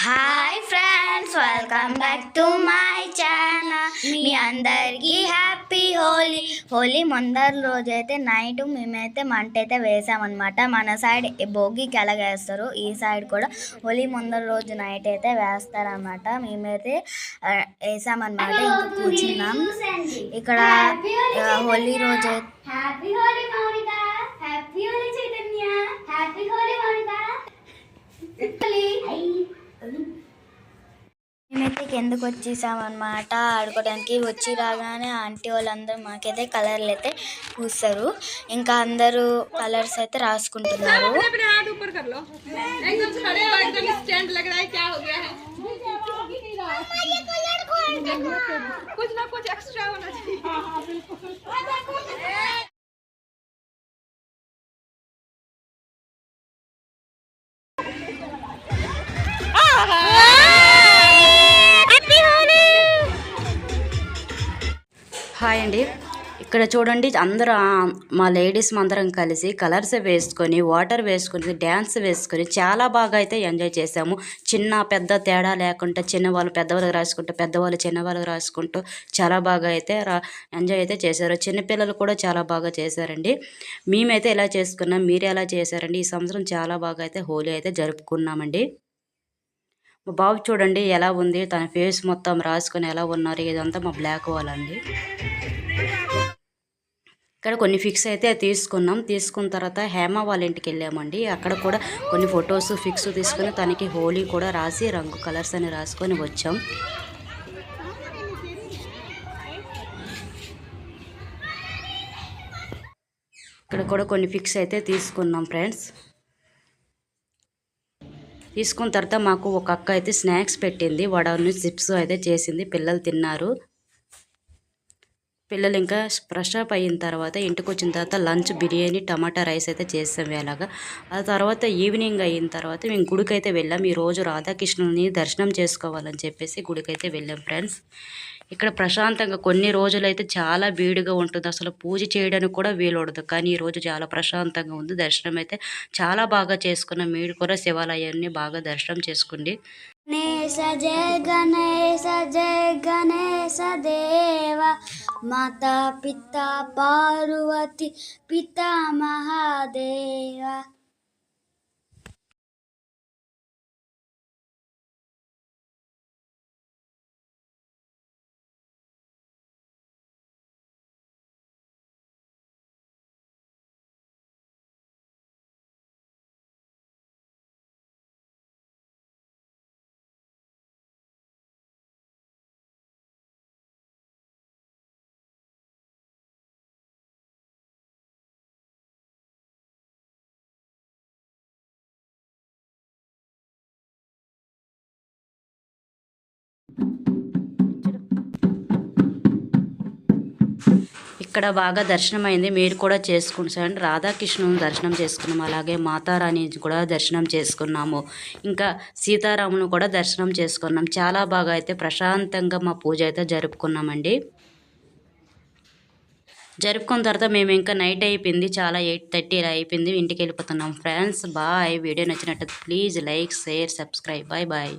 Hi friends, welcome back to my channel. మీ అందరికీ happy Holi. Holi ముందర రోజైతే నైట్ మేమైతే మంట అయితే వేసామన్నమాట. మన సైడ్ భోగికి ఎలా వేస్తారు, ఈ సైడ్ కూడా హోలీ ముందర రోజు నైట్ అయితే వేస్తారన్నమాట. మేమైతే వేసామన్నమాట. ఇంకా కూర్చున్నాం ఇక్కడ. హోలీ రోజు మేమైతే కిందకు వచ్చేసామన్నమాట ఆడుకోవడానికి. వచ్చి రాగానే ఆంటీ వాళ్ళందరూ మాకైతే కలర్లు అయితే పూస్తారు. ఇంకా అందరూ కలర్స్ అయితే రాసుకుంటున్నారు. హాయ్ అండి, ఇక్కడ చూడండి అందరూ మా లేడీస్ అందరం కలిసి కలర్స్ వేసుకొని వాటర్ వేసుకొని డ్యాన్స్ వేసుకొని చాలా బాగా అయితే ఎంజాయ్ చేసాము. చిన్న పెద్ద తేడా లేకుండా చిన్నవాళ్ళు పెద్దవాళ్ళకి రాసుకుంటూ పెద్దవాళ్ళు చిన్నవాళ్ళకి రాసుకుంటూ చాలా బాగా అయితే ఎంజాయ్ అయితే చేశారు. చిన్నపిల్లలు కూడా చాలా బాగా చేశారండి. మేమైతే ఎలా చేసుకున్నాం, మీరు ఎలా చేశారండి? ఈ సంవత్సరం చాలా బాగా అయితే హోలీ అయితే జరుపుకున్నామండి. మా బాబు చూడండి ఎలా ఉంది, తన ఫేస్ మొత్తం రాసుకొని ఎలా ఉన్నారు. ఇదంతా మా బ్లాక్ వాళ్ళండి. ఇక్కడ కొన్ని ఫిక్స్ అయితే తీసుకున్నాం. తీసుకున్న తర్వాత హేమ వాళ్ళ ఇంటికి వెళ్ళామండి. అక్కడ కూడా కొన్ని ఫొటోస్ ఫిక్స్ తీసుకుని తనకి హోలీ కూడా రాసి రంగు కలర్స్ అని రాసుకొని వచ్చాం. ఇక్కడ కూడా కొన్ని ఫిక్స్ అయితే తీసుకున్నాం ఫ్రెండ్స్. తీసుకున్న తర్వాత మాకు ఒక అక్క అయితే స్నాక్స్ పెట్టింది, వడను చిప్స్ అయితే చేసింది. పిల్లలు తిన్నారు. పిల్లలు ఇంకా ఫ్రెష్ అప్ అయిన తర్వాత ఇంటికి వచ్చిన తర్వాత లంచ్ బిర్యానీ టమాటా రైస్ అయితే చేసాం వేలాగా. ఆ తర్వాత ఈవినింగ్ అయిన తర్వాత మేము గుడికి అయితే వెళ్ళాం. ఈరోజు రాధాకృష్ణుని దర్శనం చేసుకోవాలని చెప్పేసి గుడికి అయితే వెళ్ళాం ఫ్రెండ్స్. ఇక్కడ ప్రశాంతంగా కొన్ని రోజులైతే చాలా వేడిగా ఉంటుంది, అసలు పూజ చేయడానికి కూడా వీలూడదు. కానీ ఈరోజు చాలా ప్రశాంతంగా ఉంది. దర్శనం అయితే చాలా బాగా చేసుకున్నాం. మీరు కూడా శివాలయాన్ని బాగా దర్శనం చేసుకోండి. గణేశ జయ గణేశ జయ గణేశ దేవ, మాతా పితా పార్వతి పితా మహాదేవ. ఇక్కడ బాగా దర్శనం అయింది, మీరు కూడా చేసుకుంటారండి. రాధాకృష్ణుని దర్శనం చేసుకున్నాము, అలాగే మాతారాణి కూడా దర్శనం చేసుకున్నాము, ఇంకా సీతారామును కూడా దర్శనం చేసుకున్నాం. చాలా బాగా అయితే ప్రశాంతంగా మా పూజ అయితే జరుపుకున్నామండి. జరుపుకున్న తర్వాత మేము ఇంకా నైట్ అయిపోయింది, చాలా 8:30 ఇలా అయిపోయింది. ఇంటికి వెళ్ళిపోతున్నాం ఫ్రెండ్స్. బాయ్. వీడియో నచ్చినట్టు please like share subscribe. Bye bye.